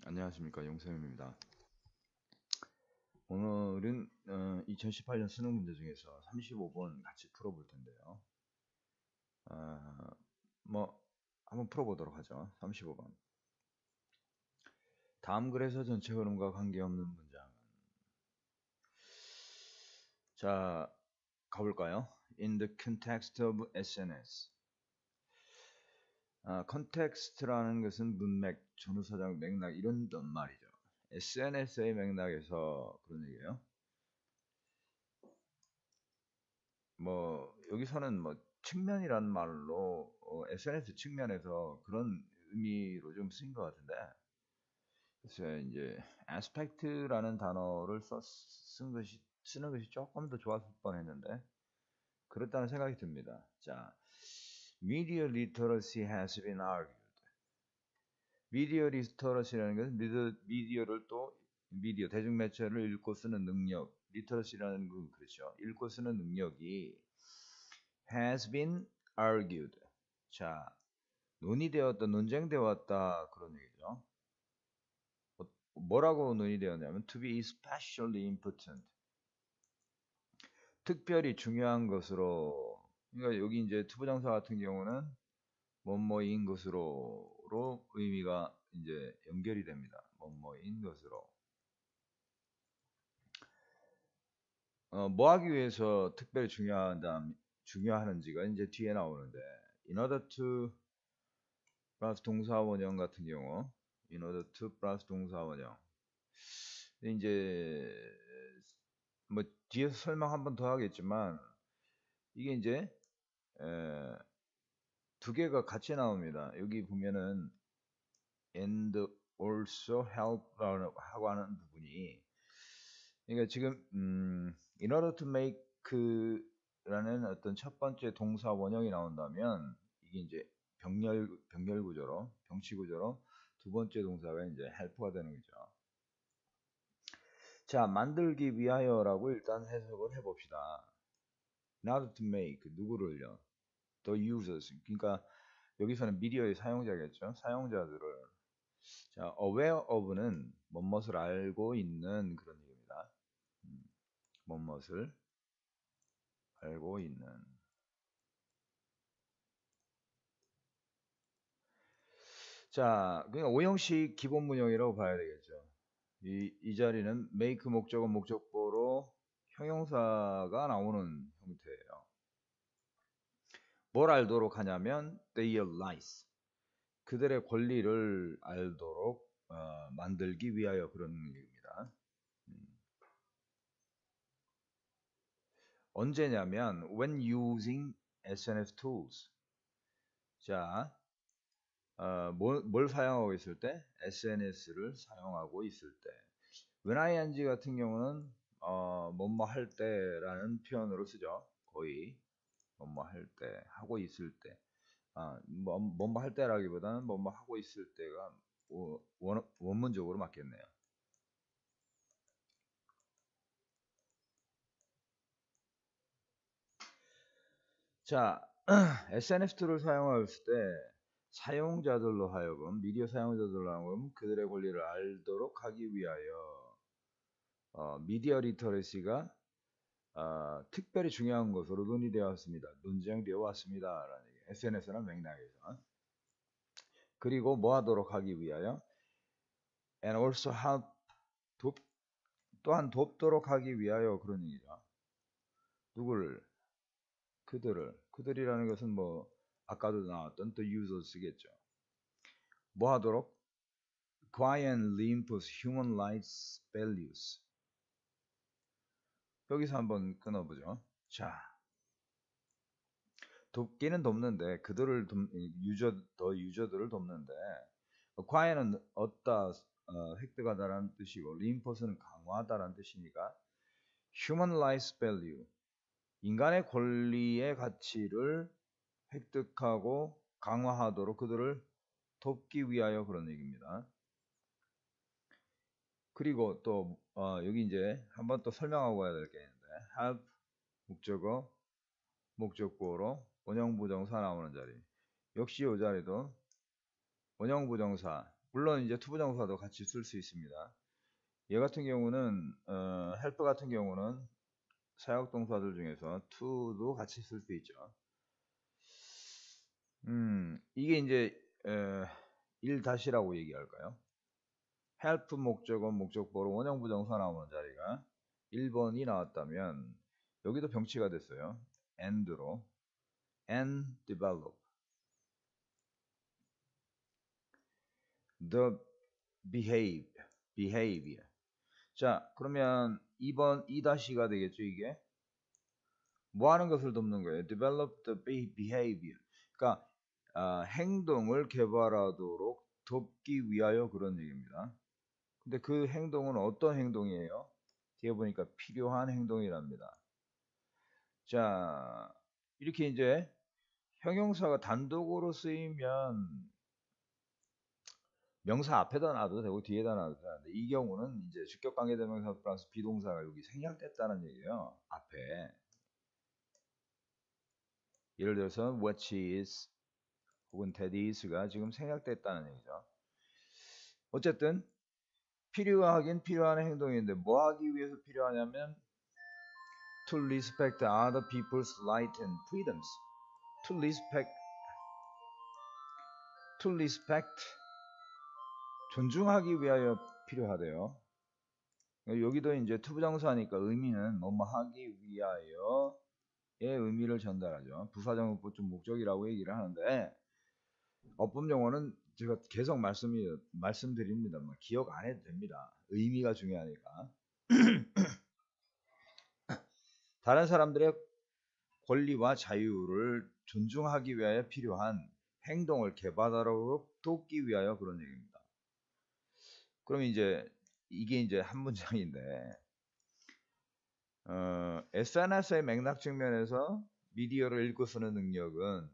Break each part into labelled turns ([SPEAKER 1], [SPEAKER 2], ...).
[SPEAKER 1] 안녕하십니까, 용쌤입니다. 오늘은 2018년 수능 문제 중에서 35번 같이 풀어볼 텐데요. 뭐 한번 풀어보도록 하죠. 35번. 다음 글에서 전체 흐름과 관계없는 문장은, 자, 가볼까요? In the context of SNS. 컨텍스트라는 것은 문맥, 전후사정, 맥락 이런 말이죠. SNS의 맥락에서 그런 얘기예요. 여기서는 측면이란 말로 SNS 측면에서 그런 의미로 좀 쓰인 것 같은데, 그래서 이제 aspect라는 단어를 쓰는 것이 조금 더 좋았을 뻔했는데 그렇다는 생각이 듭니다. 자, media literacy has been argued. media literacy라는 것은 미디어 대중매체를 읽고 쓰는 능력, literacy라는 건 그렇죠. 읽고 쓰는 능력이 has been argued. 자, 논의되었다, 논쟁되었다 그런 얘기죠. 뭐라고 논의되었냐면 to be especially important. 특별히 중요한 것으로. 그러니까 여기 이제 투부정사 같은 경우는 뭐뭐인 것으로로 의미가 이제 연결이 됩니다. 뭐뭐인 것으로. 뭐 하기 위해서 특별히 중요하는지가 이제 뒤에 나오는데 in order to 플러스 동사원형 같은 경우 in order to 플러스 동사원형. 근데 이제 뒤에서 설명 한 번 더 하겠지만 이게 이제 두 개가 같이 나옵니다. 여기 보면은 and also help라고 하는 부분이, 그러니까 지금 in order to make라는 어떤 첫 번째 동사 원형이 나온다면 이게 이제 병렬 구조로, 병치 구조로 두 번째 동사가 이제 help가 되는 거죠. 자, 만들기 위하여라고 일단 해석을 해봅시다. Not to make, 누구를요? The users. 그러니까 여기서는 미디어의 사용자겠죠. 사용자들을. 자, aware of는 뭐뭇을 알고 있는 그런 얘기입니다. 뭐뭇을 알고 있는. 자, 그러니까 오형식 기본 문형이라고 봐야 되겠죠. 이 자리는 make 목적어 목적보로 형용사가 나오는 형태예요. 뭘 알도록 하냐면 their rights. 그들의 권리를 알도록 만들기 위하여 그런 얘기입니다. 언제냐면 when using SNS tools. 자, 뭘 사용하고 있을 때? SNS를 사용하고 있을 때. when ing 같은 경우는 뭐뭐 할 때라는 표현으로 쓰죠. 거의 뭐뭐 할 때, 하고 있을 때. 뭐뭐 할 때라기보다는 뭐뭐 하고 있을 때가 원문적으로 맞겠네요. 자, SNS 툴을 사용했을 때 사용자들로 하여금, 미디어 사용자들로 하여금 그들의 권리를 알도록 하기 위하여 미디어 리터러시가 특별히 중요한 것으로 논의되었습니다. 논쟁되어 왔습니다. 라는 얘기. SNS는 맥락에서. 그리고 뭐 하도록 하기 위하여 and also help, 또한 돕도록 하기 위하여 그런 얘기죠. 누구를? 그들이라는 것은 아까도 나왔던 the users겠죠. 뭐 하도록? acquire and reinforce human rights values. 여기서 한번 끊어보죠. 자, 돕기는 돕는데 그들을 유저들을 돕는데 acquire는 얻다, 획득하다라는 뜻이고 reinforce는 강화하다라는 뜻이니까 human rights value, 인간의 권리의 가치를 획득하고 강화하도록 그들을 돕기 위하여 그런 얘기입니다. 그리고 또 여기 이제 한번 또 설명하고 가야 될 게 있는데 have 목적어 목적구어로 원형 부정사 나오는 자리. 역시 이 자리도 원형 부정사 물론 이제 투부정사도 같이 쓸 수 있습니다. 얘 같은 경우는 help 같은 경우는 사역동사들 중에서 to도 같이 쓸 수 있죠. 이게 이제 1-라고 얘기할까요? help 목적어 목적보로 원형 부정사 나오는 자리가 1번이 나왔다면 여기도 병치가 됐어요. and로 and develop the behavior. 자, 그러면 2번 2-가 되겠죠, 이게? 뭐 하는 것을 돕는 거예요? develop the behavior. 그러니까 행동을 개발하도록 돕기 위하여 그런 얘기입니다. 근데 그 행동은 어떤 행동이에요? 뒤에 보니까 필요한 행동이랍니다. 자, 이렇게 이제 형용사가 단독으로 쓰이면 명사 앞에다 놔도 되고 뒤에다 놔도 되는데 이 경우는 이제 주격관계대명사 플러스 비동사가 여기 생략됐다는 얘기예요. 앞에. 예를 들어서 what is 혹은 that is가 지금 생략됐다는 얘기죠. 어쨌든 필요하긴 필요한 행동인데 뭐 하기 위해서 필요하냐면 to respect other people's rights and freedoms. to respect 존중하기 위하여 필요하대요. 여기도 이제 투부정사니까 의미는 뭐뭐 하기 위하여의 의미를 전달하죠. 부사정보적 목적이라고 얘기를 하는데 어법 용어는 제가 계속 말씀드립니다. 기억 안 해도 됩니다. 의미가 중요하니까. 다른 사람들의 권리와 자유를 존중하기 위하여 필요한 행동을 개발하도록 돕기 위하여 그런 얘기입니다. 그럼 이제 이게 이제 한 문장인데 SNS의 맥락 측면에서 미디어를 읽고 쓰는 능력은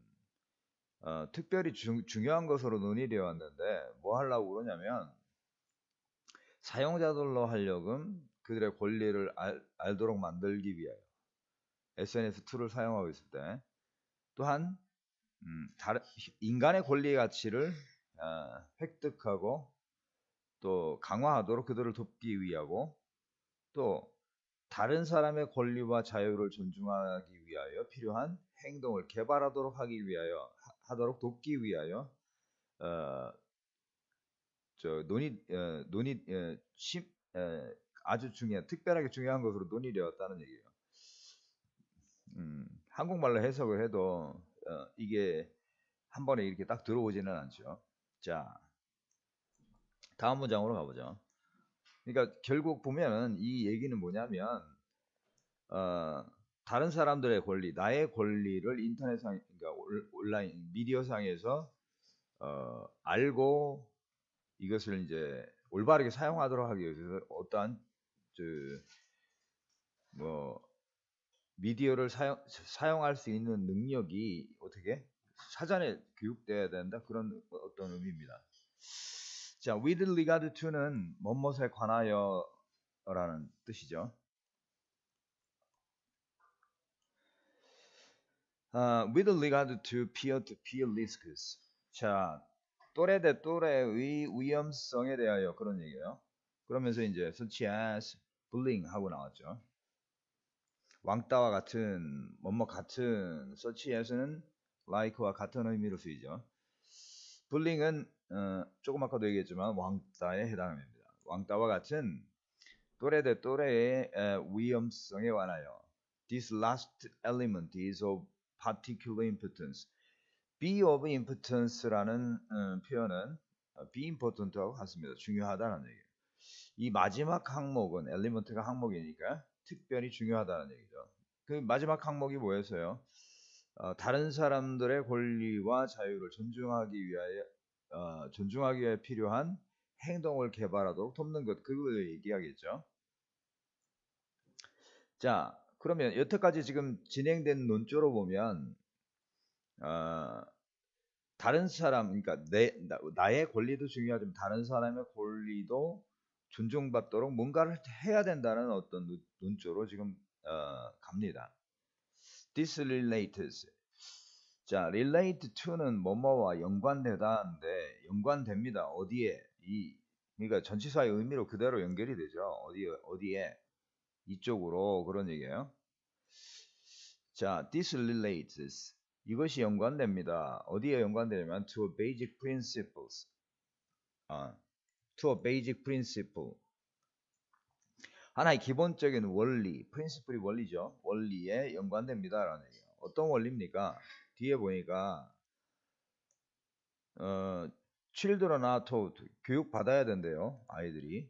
[SPEAKER 1] 특별히 중요한 것으로 논의되어 왔는데 뭐 하려고 그러냐면 사용자들로 하여금 그들의 권리를 알도록 만들기 위하여 SNS 툴을 사용하고 있을 때 또한 인간의 권리의 가치를 획득하고 또 강화하도록 그들을 돕기 위하고 또 다른 사람의 권리와 자유를 존중하기 위하여 필요한 행동을 개발하도록 하도록 돕기 위하여 아주 특별하게 중요한 것으로 논의되었다는 얘기예요. 한국말로 해석을 해도 이게 한 번에 이렇게 딱 들어오지는 않죠. 자, 다음 문장으로 가보죠. 그러니까 결국 보면은 이 얘기는 뭐냐면 다른 사람들의 권리, 나의 권리를 인터넷상, 그러니까 온라인 미디어상에서 알고 이것을 이제 올바르게 사용하도록 하기 위해서 어떠한 미디어를 사용할 수 있는 능력이 어떻게 사전에 교육돼야 된다 그런 어떤 의미입니다. 자, with regard to는 뭐뭇에 관하여라는 뜻이죠. with regard to peer-to-peer risks. 자, 또래 대 또래의 위험성에 대하여 그런 얘기예요. 그러면서 이제 such as bullying 하고 나왔죠. 왕따와 같은 뭐뭐 같은 such as는 like와 같은 의미로 쓰이죠. bullying은 조금 아까도 얘기했지만 왕따에 해당합니다. 왕따와 같은 또래 대 또래의 위험성에 관하여 this last element is of particular importance. be of importance라는 표현은 be important하고 같습니다. 중요하다는 얘기예요. 이 마지막 항목은 element가 항목이니까 특별히 중요하다는 얘기죠. 그 마지막 항목이 뭐였어요? 다른 사람들의 권리와 자유를 존중하기 위하여 필요한 행동을 개발하도록 돕는 것, 그걸 얘기하겠죠. 자, 그러면 여태까지 지금 진행된 논조로 보면 다른 사람, 그러니까 나의 권리도 중요하지만 다른 사람의 권리도 존중받도록 뭔가를 해야 된다는 어떤 논조로 지금 갑니다. This relates. 자, relate to는 뭐뭐와 연관되다인데 연관됩니다. 어디에? 그러니까 전치사의 의미로 그대로 연결이 되죠. 어디에 이쪽으로 그런 얘기예요. 자, this relates. 이것이 연관됩니다. 어디에 연관되냐면 to a basic principles. to a basic principle. 하나의 기본적인 원리, principle이 원리죠. 원리에 연관됩니다라는 얘기예요. 어떤 원리입니까? 뒤에 보니까 children are taught. 교육 받아야 된대요. 아이들이.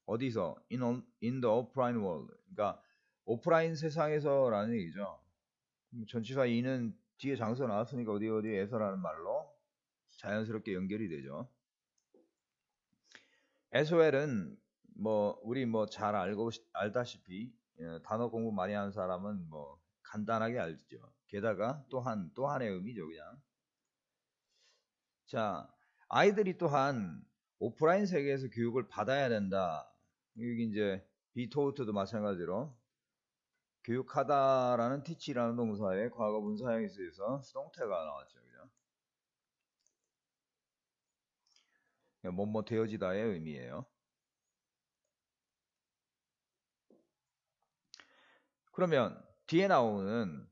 [SPEAKER 1] 어디서? in the offline world. 그러니까 오프라인 세상에서라는 얘기죠. 전치사 in은 뒤에 장소 나왔으니까 어디에서라는 말로 자연스럽게 연결이 되죠. SOL은 우리 잘 알다시피 단어 공부 많이 하는 사람은 간단하게 알죠. 게다가 또한의 의미죠, 그냥. 자, 아이들이 또한 오프라인 세계에서 교육을 받아야 된다. 여기 이제 be taught도 마찬가지로 교육하다라는 teach라는 동사의 과거 분사형에 쓰여서 수동태가 나왔죠, 그죠? 뭐뭐 되어지다의 의미예요. 그러면 뒤에 나오는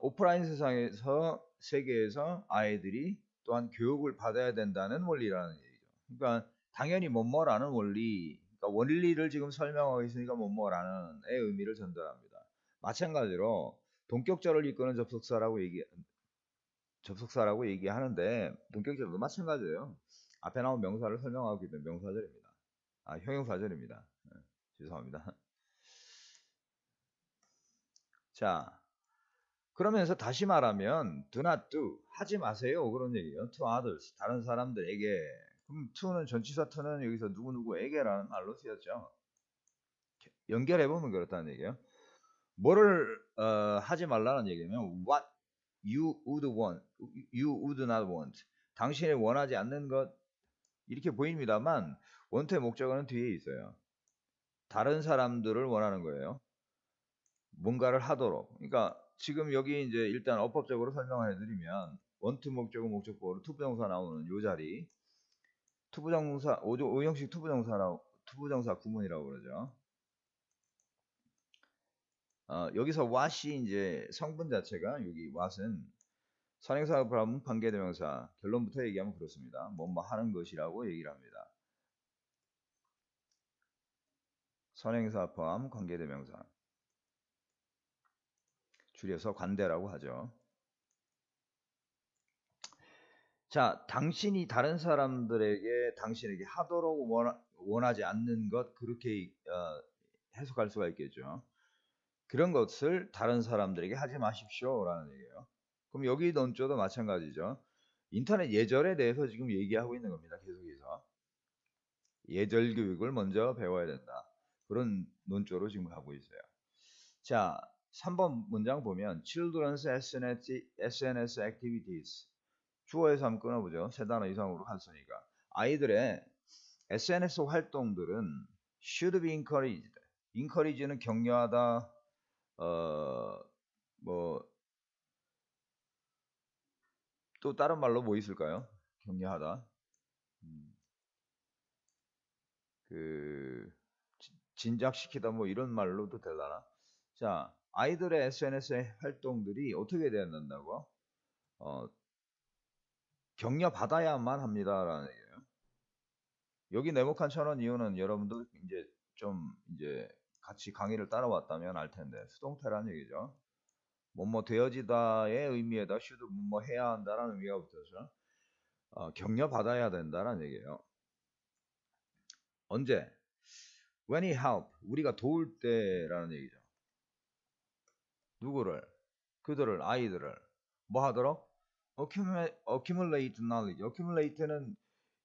[SPEAKER 1] 오프라인 세계에서 아이들이 또한 교육을 받아야 된다는 원리라는 얘기죠. 그러니까 당연히 뭐뭐라는 원리, 그러니까 원리를 지금 설명하고 있으니까 뭐뭐라는 의 의미를 전달합니다. 마찬가지로 동격절을 이끄는 접속사라고 얘기하는데 동격절도 마찬가지예요. 앞에 나온 명사를 설명하고 있는 명사절입니다. 형용사절입니다. 죄송합니다. 자, 그러면서 다시 말하면 do not do, 하지 마세요, 그런 얘기예요. to others, 다른 사람들에게. 그럼 to는 전치사 to는 여기서 누구누구에게라는 말로 쓰였죠. 연결해보면 그렇다는 얘기예요. 뭐를 하지 말라는 얘기냐면 what you would not want, 당신이 원하지 않는 것, 이렇게 보입니다만 원태의 목적어는 뒤에 있어요. 다른 사람들을 원하는 거예요. 뭔가를 하도록. 그러니까 지금 여기 이제 일단 어법적으로 설명을 해드리면 원투 목적어 목적보로 투부정사 나오는 요 자리, 투부정사 5형식 투부정사 구문이라고 그러죠. 여기서 what이 이제 성분 자체가 여기 what은 선행사 포함 관계대명사, 결론부터 얘기하면 그렇습니다. 뭐뭐 하는 것이라고 얘기를 합니다. 선행사 포함 관계대명사, 줄여서 관대라고 하죠. 자, 당신이 다른 사람들에게 당신에게 하도록 원하지 않는 것, 그렇게 해석할 수가 있겠죠. 그런 것을 다른 사람들에게 하지 마십시오 라는 얘기예요. 그럼 여기 논조도 마찬가지죠. 인터넷 예절에 대해서 지금 얘기하고 있는 겁니다. 계속해서 예절 교육을 먼저 배워야 된다, 그런 논조로 지금 가고 있어요. 자, 3번 문장 보면 Children's SNS activities, 주어에서 한번 끊어보죠. 세 단어 이상으로 갔으니까. 아이들의 SNS 활동들은 should be encouraged. encourage는 격려하다, 또 다른 말로 뭐 있을까요? 격려하다. 진작시키다 이런 말로도 되려나? 자, 아이들의 SNS 활동들이 어떻게 돼야 된다고? 격려받아야만 합니다라는 얘기예요. 여기 네모칸 쳐놓은 이유는 여러분들 이제 같이 강의를 따라왔다면 알 텐데 수동태라는 얘기죠. 뭐뭐 되어지다의 의미에다 should 뭐뭐 해야 한다라는 의미가 붙어서 격려받아야 된다라는 얘기예요. 언제? When he help, 우리가 도울 때라는 얘기죠. 누구를? 그들을, 아이들을 뭐 하도록? accumulate knowledge. accumulate는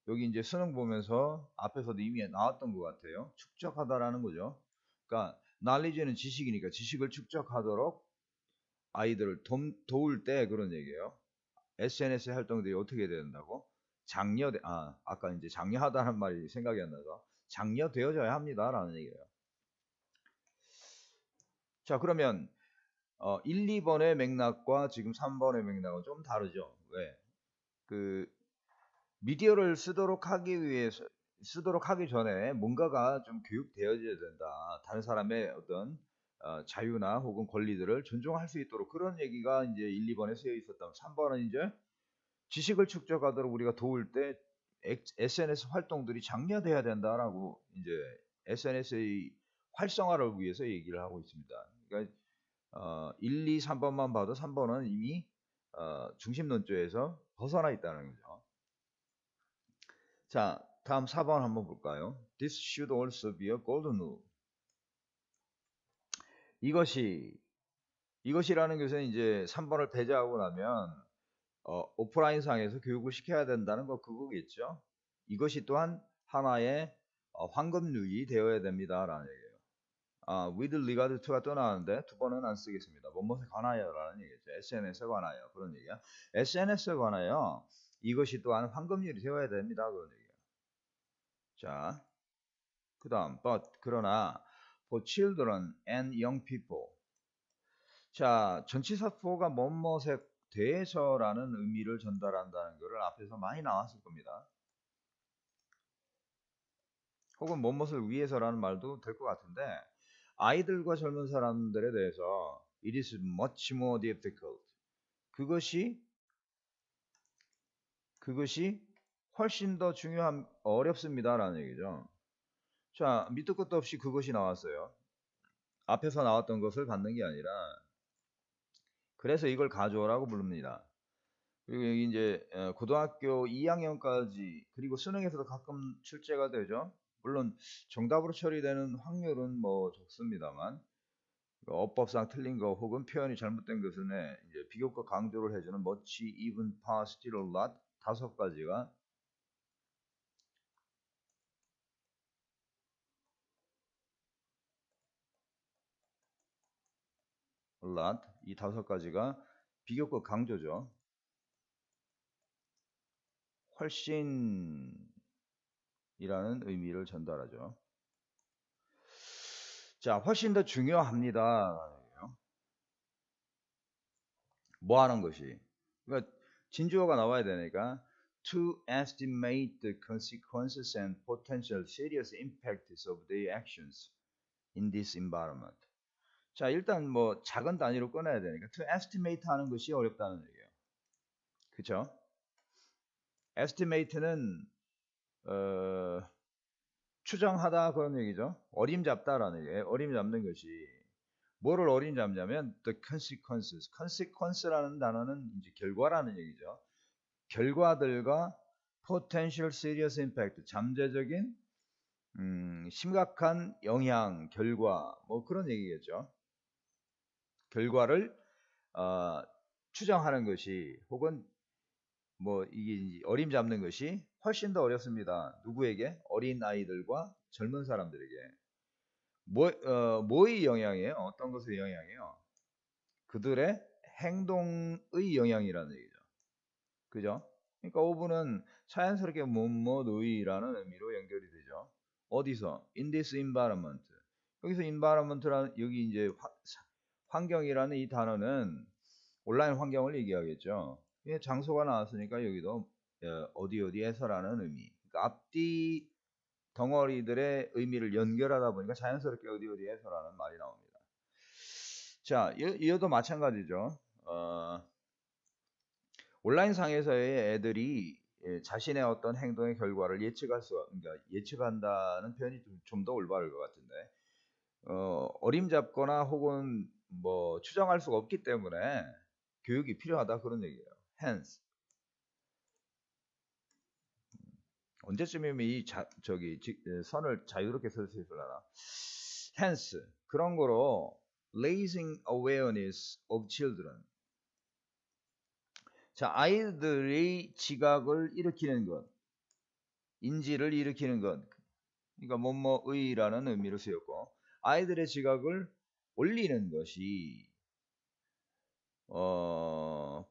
[SPEAKER 1] 여기 이제 수능 보면서 앞에서도 이미 나왔던 것 같아요. 축적하다라는 거죠. 그러니까 knowledge는 지식이니까 지식을 축적하도록 아이들을 도울 때 그런 얘기예요. SNS 활동들이 어떻게 된다고? 아까 이제 장려하다는 말이 생각이 안 나서 장려되어져야 합니다라는 얘기예요. 자, 그러면 1, 2번의 맥락과 지금 3번의 맥락은 좀 다르죠. 왜? 미디어를 쓰도록 하기 전에 뭔가가 좀 교육되어져야 된다. 다른 사람의 어떤 자유나 혹은 권리들을 존중할 수 있도록 그런 얘기가 이제 1, 2번에 쓰여 있었다면 3번은 이제 지식을 축적하도록 우리가 도울 때 SNS 활동들이 장려돼야 된다라고 이제 SNS의 활성화를 위해서 얘기를 하고 있습니다. 그러니까 1, 2, 3번만 봐도 3번은 이미 중심 논조에서 벗어나 있다는 거죠. 자, 다음 4번 한번 볼까요? This should also be a golden rule. 이것이라는 것은 이제 3번을 배제하고 나면 오프라인 상에서 교육을 시켜야 된다는 거 그거겠죠. 이것이 또한 하나의 황금률이 되어야 됩니다라는 얘기예요. with regard to가 또 나왔는데 두 번은 안 쓰겠습니다. 뭐뭐에 관하여라는 얘기죠. SNS에 관하여 그런 얘기야. SNS에 관하여 이것이 또한 황금률이 되어야 됩니다. 그런 얘기예요. 자, 그 다음 그러나 for children and young people. 자, 전치사 for가 뭐뭐에 대해서라는 의미를 전달한다는 것을 앞에서 많이 나왔을 겁니다. 혹은 뭐뭇을 위해서라는 말도 될 것 같은데 아이들과 젊은 사람들에 대해서 it is much more difficult. 그것이 훨씬 더 어렵습니다라는 얘기죠. 자, 밑도 끝도 없이 그것이 나왔어요. 앞에서 나왔던 것을 받는 게 아니라 그래서 이걸 가져오라고 부릅니다. 그리고 여기 이제 고등학교 2학년까지 그리고 수능에서도 가끔 출제가 되죠. 물론 정답으로 처리되는 확률은 뭐 적습니다만 어법상 틀린 거 혹은 표현이 잘못된 것은 이제 비교과 강조를 해주는 much, even, far, still, a lot 5가지가 a lot 이 5가지가 비교과 강조죠. 훨씬이라는 의미를 전달하죠. 자, 훨씬 더 중요합니다. 뭐 하는 것이? 그러니까 진주어가 나와야 되니까 to estimate the consequences and potential serious impacts of their actions in this environment. 자, 일단 뭐 작은 단위로 꺼내야 되니까 to estimate 하는 것이 어렵다는 얘기예요. 그쵸? estimate는 추정하다 그런 얘기죠. 어림잡다라는 얘기예요. 어림잡는 것이 뭐를 어림잡냐면 the consequences. consequence라는 단어는 이제 결과라는 얘기죠. 결과들과 potential serious impact, 잠재적인 심각한 영향, 결과 뭐 그런 얘기겠죠. 결과를 추정하는 것이 혹은 뭐 이게 어림잡는 것이 훨씬 더 어렵습니다. 누구에게? 어린 아이들과 젊은 사람들에게. 뭐의 영향이에요? 어떤 것의 영향이에요? 그들의 행동의 영향이라는 얘기죠. 그죠? 그러니까 오분은 자연스럽게 뭐뭐의.라는 의미로 연결이 되죠. 어디서? In this environment. 여기서 environment라는 여기 이제 환경이라는 이 단어는 온라인 환경을 얘기하겠죠. 장소가 나왔으니까 여기도 어디에서라는 의미. 그러니까 앞뒤 덩어리들의 의미를 연결하다 보니까 자연스럽게 어디에서라는 말이 나옵니다. 자, 이어도 마찬가지죠. 온라인 상에서의 애들이 자신의 어떤 행동의 결과를 그러니까 예측한다는 표현이 좀 더 올바를 것 같은데, 어림잡거나 혹은 뭐 추정할 수가 없기 때문에 교육이 필요하다 그런 얘기예요. Hence. 언제쯤이면 이 선을 자유롭게 쓸 수 있으려나? Hence. 그런 거로 raising awareness of children. 자, 아이들의 지각을 일으키는 것, 인지를 일으키는 것, 그러니까 뭐뭐의라는 의미로 쓰였고, 아이들의 지각을 올리는 것이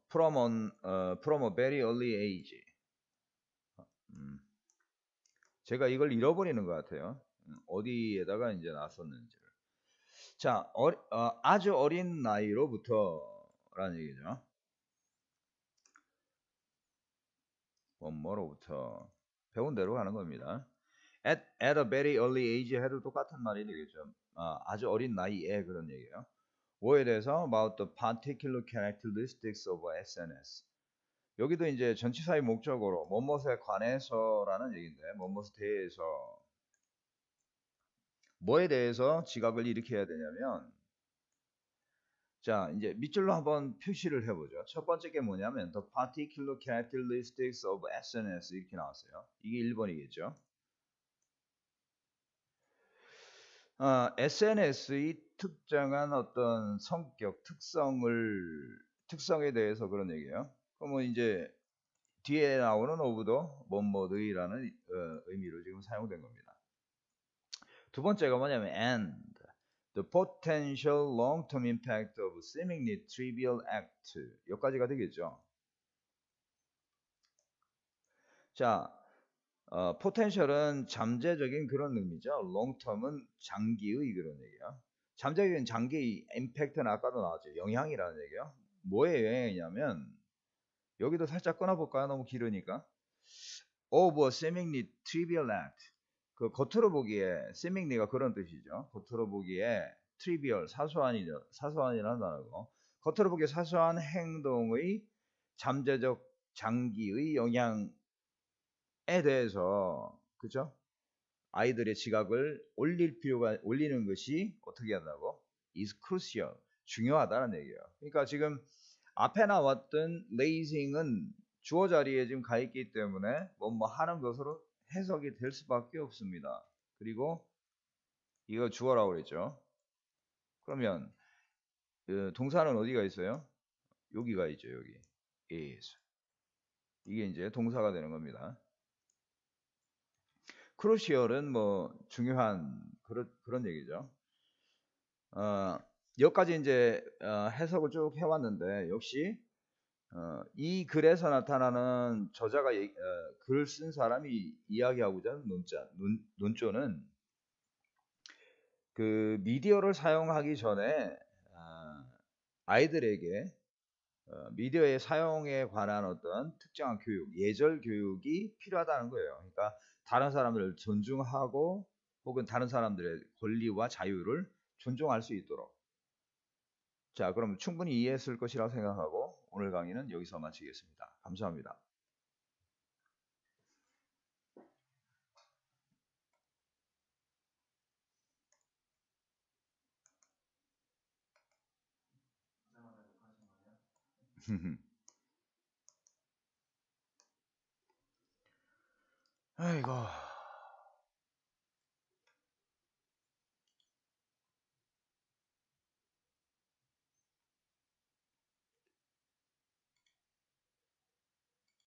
[SPEAKER 1] from a very early age. 제가 이걸 잃어버리는 것 같아요. 어디에다가 이제 놨었는지를. 자, 아주 어린 나이로부터라는 얘기죠. 뭐뭐로부터 배운 대로 가는 겁니다. at a very early age 해도 똑같은 말이 되겠죠. 아주 어린 나이에 그런 얘기예요. 뭐에 대해서 about the particular characteristics of SNS. 여기도 이제 전치사의 목적으로 뭐뭇에 관해서라는 얘기인데 뭐뭇에 대해서 뭐에 대해서 지각을 일으켜야 되냐면 자 이제 밑줄로 한번 표시를 해보죠. 첫 번째 게 뭐냐면 the particular characteristics of SNS 이렇게 나왔어요. 이게 1번이겠죠. SNS의 특정한 어떤 성격, 특성에 대해서 그런 얘기예요. 그러면 이제 뒤에 나오는 오브더 뭐뭐의라는 의미로 지금 사용된 겁니다. 두 번째가 뭐냐면 and the potential long-term impact of seemingly trivial act 여기까지가 되겠죠. 자, potential은 잠재적인 그런 의미죠. long-term은 장기의 그런 얘기야. 잠재적인 장기의 impact는 아까도 나왔죠. 영향이라는 얘기야. 뭐의 영향이냐면 여기도 살짝 끊어볼까요? 너무 길으니까. of a seemingly trivial act. 그 겉으로 보기에 seemingly가 그런 뜻이죠. 겉으로 보기에 trivial 사소한이라는 단어고 겉으로 보기에 사소한 행동의 잠재적 장기의 영향에 대해서 그죠? 아이들의 지각을 올리는 것이 어떻게 한다고? is crucial. 중요하다는 얘기예요. 그러니까 지금 앞에 나왔던 lazing은 주어 자리에 지금 가 있기 때문에 뭐 하는 것으로 해석이 될 수밖에 없습니다. 그리고 이거 주어라고 그랬죠. 그러면 동사는 어디가 있어요? 여기가 있죠. 여기 is. 이게 이제 동사가 되는 겁니다. crucial은 뭐 중요한 그런 얘기죠. 여기까지 이제 해석을 쭉 해왔는데 역시 이 글에서 나타나는 저자가 글 쓴 사람이 이야기하고자 하는 논조는 그 미디어를 사용하기 전에 아이들에게 미디어의 사용에 관한 어떤 특정한 교육, 예절 교육이 필요하다는 거예요. 그러니까 다른 사람들을 존중하고 혹은 다른 사람들의 권리와 자유를 존중할 수 있도록. 자, 그럼 충분히 이해했을 것이라고 생각하고 오늘 강의는 여기서 마치겠습니다. 감사합니다. 아이고.